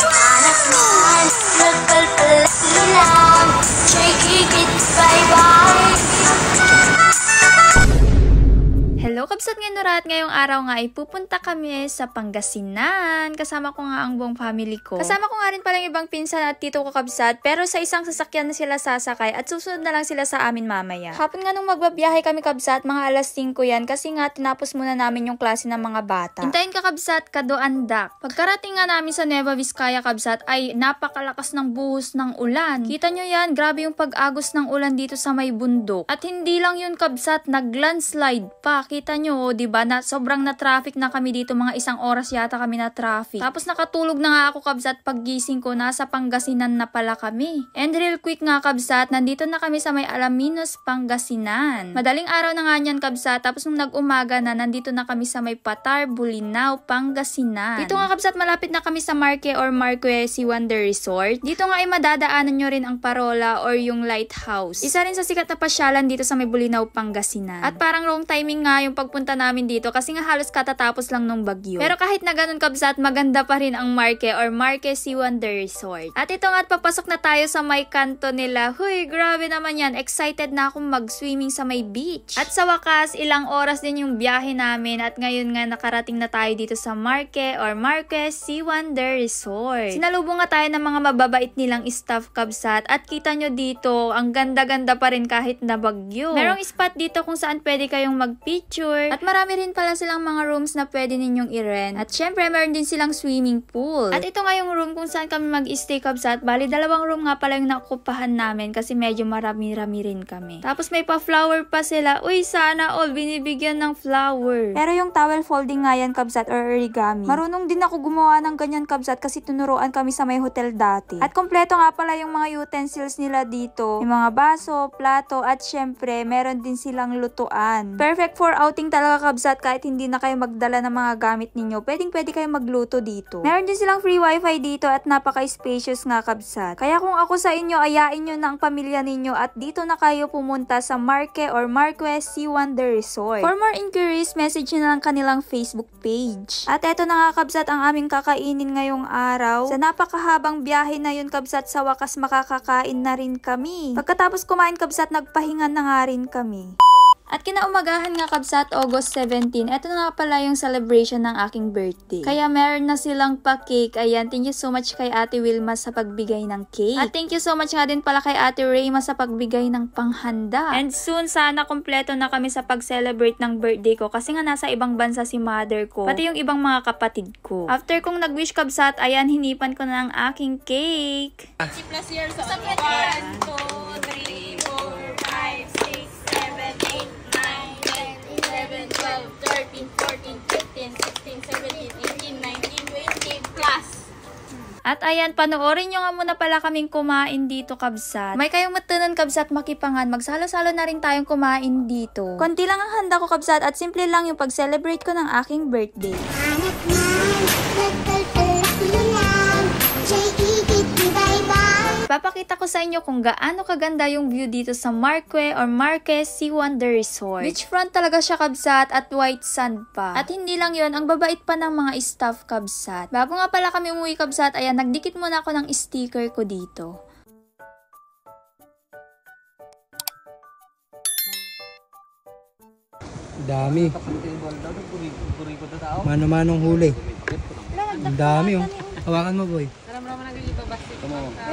Anak man, nagkalpalasilang, shake it, bye-bye. Hello kabsat ngayon ngayong araw nga ay pupunta kami sa Pangasinan. Kasama ko nga ang buong family ko. Kasama ko nga rin palang ibang pinsan at tito ko kabsat, pero sa isang sasakyan na sila sasakay at susunod na lang sila sa amin mamaya. Hapon nga nung magbabiyahe kami kabsat, mga alas 5 yan kasi nga tinapos muna namin yung klase ng mga bata. Hintayin ka kabsat, kadoandak. Pagkarating nga namin sa Nueva Vizcaya kabsat ay napakalakas ng buhos ng ulan. Kita nyo yan, grabe yung pag-agos ng ulan dito sa may bundok. At hindi lang yun kabsat, nag-landslide pa. Kita nyo, diba, na sobrang na-traffic na kami dito, mga 1 oras yata kami na traffic. Tapos nakatulog na nga ako kabsat, paggising ko, nasa Pangasinan na pala kami. And real quick nga kabsat, nandito na kami sa may Alaminos, Pangasinan. Madaling araw na nga niyan kabsat, tapos nung nag-umaga na, nandito na kami sa may Patar, Bulinaw, Pangasinan. Dito nga kabsat, malapit na kami sa Marque or Marque Sea Wonder Resort. Dito nga ay madadaanan nyo rin ang Parola or yung Lighthouse. Isa rin sa sikat na pasyalan dito sa may Bulinaw, Pangasinan. At parang wrong timing nga yung pagpunta namin dito kasi nga halos katatapos lang nung bagyo. Pero kahit na ganun kabsat, maganda pa rin ang Marque or Marque Sea Wonder Resort. At ito nga at papasok na tayo sa may kanto nila. Huy, grabe naman yan. Excited na akong mag-swimming sa may beach. At sa wakas, ilang oras din yung biyahe namin at ngayon nga nakarating na tayo dito sa Marque or Marque Sea Wonder Resort. Sinalubong nga tayo ng mga mababait nilang staff kabsat at kita nyo dito, ang ganda-ganda pa rin kahit na bagyo. Merong spot dito kung saan pwede kayong mag-picture. At marami rin pala silang mga rooms na pwede ninyong i-rent. At syempre, meron din silang swimming pool. At ito nga yung room kung saan kami mag-stay kabsat. Bali, 2 room nga pala yung nakukupahan namin kasi medyo marami-rami rin kami. Tapos may pa-flower pa sila. Uy, sana all binibigyan ng flower. Pero yung towel folding nga yan kabsat or origami. Marunong din ako gumawa ng ganyan kabsat kasi tunuruan kami sa may hotel dati. At kompleto nga pala yung mga utensils nila dito. Yung mga baso, plato, at syempre, meron din silang lutuan. Perfect for outing talaga kabsat kahit hindi na kayo magdala ng mga gamit ninyo. Pwede kayo magluto dito. Meron din silang free wifi dito at napaka-spacious nga kabsat. Kaya kung ako sa inyo, ayain nyo na ang pamilya ninyo at dito na kayo pumunta sa Marque or Marque Sea Wonder Resort. For more inquiries, message nyo na lang kanilang Facebook page. At eto na nga kabsat ang aming kakainin ngayong araw. Sa napakahabang biyahe na yun kabsat, sa wakas makakakain na rin kami. Pagkatapos kumain kabsat, nagpahinga na nga rin kami. At kinaumagahan nga kabsat, August 17, eto na nga pala yung celebration ng aking birthday. Kaya meron na silang pa-cake. Ayan, thank you so much kay Ate Wilma sa pagbigay ng cake. At thank you so much nga din pala kay Ate Rayma sa pagbigay ng panghanda. And soon, sana kompleto na kami sa pag-celebrate ng birthday ko kasi nga nasa ibang bansa si mother ko, pati yung ibang mga kapatid ko. After kong nag-wish kabsat, ayan, hinipan ko na ang aking cake. 50+ years old. 1, 2, 3, 4, 5, 6, 7, 8, 11, 12, 13, 14, 15, 16, 17, 18, 19, 20 plus. At ayan, panoorin nyo nga muna pala kaming kumain dito kabsat. May kayong matunan kabsat makipangan, magsalo-salo na rin tayong kumain dito. Konti lang ang handa ko kabsat at simple lang yung pag-celebrate ko ng aking birthday. Anak man, nagkalpalasilang, shake it, bye-bye. Papakita ko sa inyo kung gaano kaganda yung view dito sa Marque or Marque Sea Wonder Resort. Beachfront talaga siya kabsat at white sand pa. At hindi lang yon, ang babait pa ng mga staff kabsat. Bago nga pala kami umuwi kabsat, ayan, nagdikit muna ako ng sticker ko dito. Dami. Mano-manong huli. Ang dami oh. Hawakan mo boy.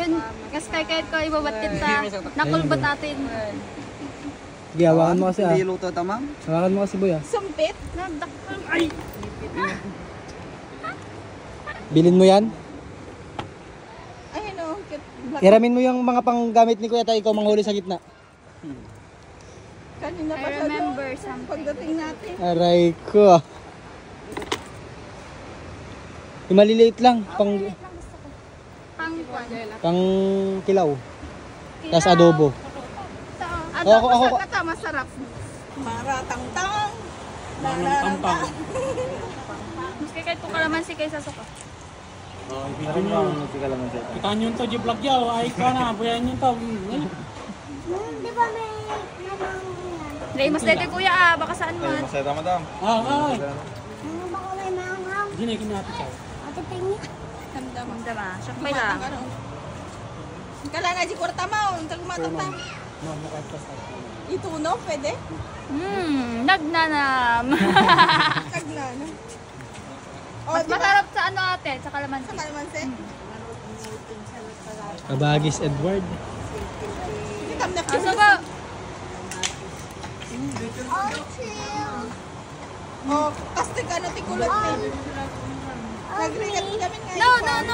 Yun, kas kahit ko ibabatit sa nakulbot natin. Sige, hawakan mo kasi ah. Hindi luto tamam? Hawakan mo kasi boy ah. Sumpit. Ay! Bilin mo yan? Ayun o. Hiramin mo yung mga panggamit ni Kuya tayo, ikaw manghuli sa gitna. Kanina pa siya doon. Pagdating natin. Aray ko. Yung maliliit lang, pang kilaw. Tapos adobo. Adobo sa kata, masarap. Maratang-tang. Maratang-tang. Mas kahit po kalamansi kayo sa suka. Kita nyo to, vlog yaw. Ay ka na, buyan nyo to. Di ba may nangangang? Dahil mas dede kuya ah, baka saan man. Masaya madam. Ah, ay. Ano ba ko may mangang? Hindi na kinapit siya. Ate Pengi? tama. Diba? Sakbay lang. Kailangan si kwarta mo. Untal matata. Ito no, pwede? Nagnanam. Kagnana. Mas masarap sa ano ate, sa kalamansi. Sa kalamansi? Kabagis Edward. Kitam na Asa ba? Oh, kastig ano tikulot ni. Nagrigat kami ngayon. No.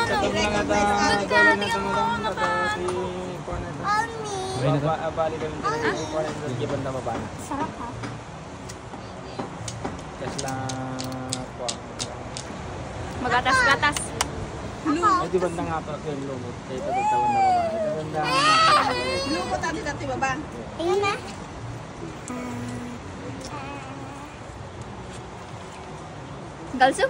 Nagrigat Good ka, tingnan mo naman. Okay na to. Bali kami dito ng ikuan ng giban na mabana. Sarap ha. Kasi lang po. Magatas-gatas. Ay di banda nga pa yung lumot. Kaya ito tawag na mabana. Ito banda Lumot ati dati baba. Ayun na. Galso?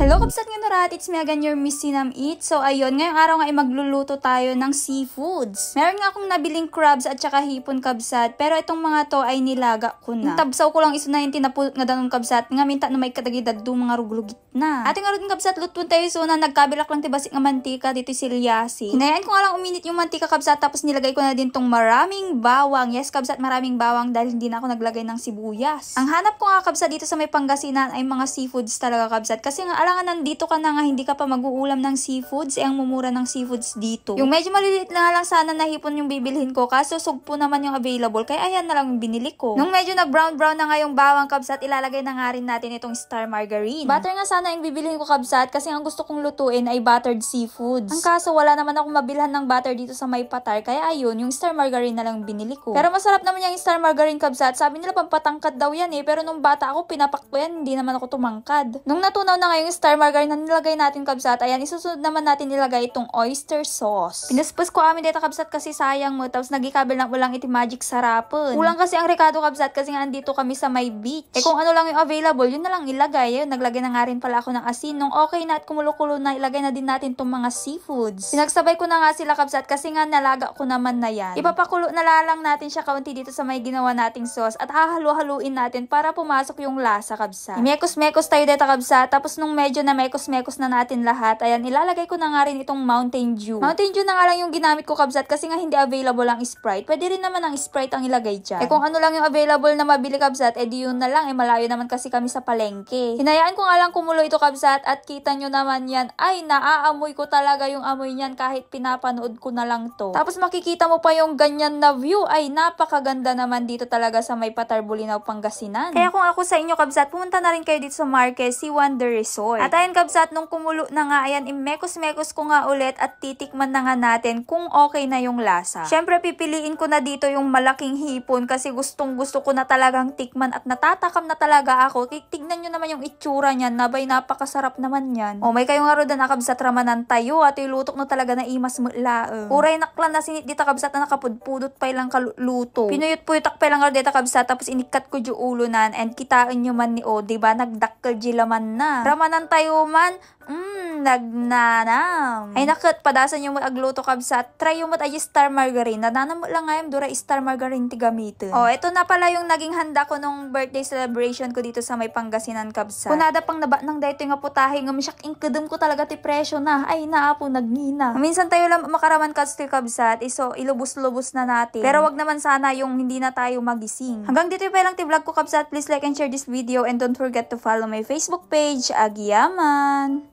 Hello, kabsat nga narat! It's me again, your Miss Sinam Eat. So, ayun, ngayong araw nga ay magluluto tayo ng seafoods. Meron nga akong nabiling crabs at saka hipon, kabsat. Pero itong mga to ay nilaga ko na. Tabsaw ko lang iso na yung tinapulot nga danon, kabsat. Nga minta na may katagidad do mga ruglugit na. Ating nga rin, kabsat, lutun tayo so na nagkabilak lang tibasik nga mantika dito silyasi. Hinayaan ko nga lang uminit yung mantika, kabsat. Tapos nilagay ko na din tong maraming bawang. Yes, kabsat, maraming bawang dahil hindi na ako naglagay ng sibuyas. Ang hanap ko nga, kabsat, dito sa may Pangasinan ay mga seafoods talaga, kabsat. Kasi nga alangan nandito ka na nga hindi ka pa mag-uulam ng seafoods, ang mumura ng seafoods dito. Yung medyo maliliit na lang sana na hipon yung bibilhin ko, kaso sugpo naman yung available, kaya ayan na lang yung binili ko. Nung medyo nag-brown na nga yung bawang, kabsat, ilalagay na nga rin natin itong star margarine. Butter nga sana yung bibilhin ko, kabsat, kasi ang gusto kong lutuin ay buttered seafoods. Ang kaso wala naman akong mabilhan ng butter dito sa may patar, kaya ayun, yung star margarine na lang binili ko. Pero masarap naman yung star margarine, kabsat. Sabi nila pampatangkad daw yan pero nung bata ako pinapakpo yan, hindi naman ako tumangkad. Nung natunaw na nga yung star margarine na nilagay natin, kabsat, ayan, isusunod naman natin nilagay itong oyster sauce. Pinuspos ko amin dito, kabsat, kasi sayang mo, tapos nagikabil lang ulang iti magic sarapon. Kulang kasi ang rekado, kabsat, kasi nga andito kami sa may beach. Kung ano lang yung available, yun na lang ilagay. Yun, naglagay na nga rin pala ako ng asin. Nung okay na at kumulo-kulo na, ilagay na din natin itong mga seafoods. Pinagsabay ko na nga sila, kabsat, kasi nga nalaga ko naman na yan. Ipapakulo na lang natin siya kaunti dito sa may ginawa nating sauce at hahalu-haluin natin para pumasok yung lasa, kabsat. Mekos-mekos tayo dito, kabsat, tapos nung medyo na mekos na natin lahat, ayan, ilalagay ko na nga rin itong Mountain Dew. Mountain Dew na nga lang yung ginamit ko, kabsat, kasi nga hindi available ang Sprite. Pwede rin naman ang Sprite ang ilagay dyan. Kung ano lang yung available na mabili, kabsat, di yun na lang, malayo naman kasi kami sa palengke. Hinayaan ko nga lang kumulo ito, kabsat, at kita nyo naman yan, ay, naaamoy ko talaga yung amoy niyan kahit pinapanood ko na lang to. Tapos makikita mo pa yung ganyan na view, ay, napakaganda naman dito talaga sa may Patar, Bulinaw, Pangasinan. Kaya kung ako sa inyo, kabsat, pumunta na rin kayo dito sa Marquez, si Wonder Resort. At ayan, kabsat, nung kumulo na nga, ayan, imekos-mekos ko nga ulit at titikman na nga natin kung okay na yung lasa. Syempre, pipiliin ko na dito yung malaking hipon kasi gustong-gusto ko na talagang tikman at natatakam na talaga ako. Tignan nyo naman yung itsura niyan, nabay, napakasarap naman yan. O, may kayong nga rodan akabsat ramanan tayo at ilutok no talaga na imas mula. Uray naklan na sinit dita kabsat na nakapudpudot pa ilang kaluto. Pinuyot-puyutak pa ilang dita kabsat tapos inikat ko ju ulo nan and kitaan nyo man ni o, diba, nagdakkel jilaman na. Ramanan tayo man, nagnanam. Ay nakat, padasan yung agluto kabsat. Try yung ay star margarine. Nananam lang ngayon, dura star margarine ti gamitin. Oh, ito na pala yung naging handa ko nung birthday celebration ko dito sa may Pangasinan, kabsat. Kunada pang naba nang dayto nga putahe nga misyak inkadem ko talaga ti presyo na. Ay naapo nagnina. Minsan tayo lang makaraman still kabsat. Iso ilubos-lubos na natin. Pero wag naman sana yung hindi na tayo magising. Hanggang dito pa lang ti vlog ko, kabsat. Please like and share this video and don't forget to follow my Facebook page, Agiyaman.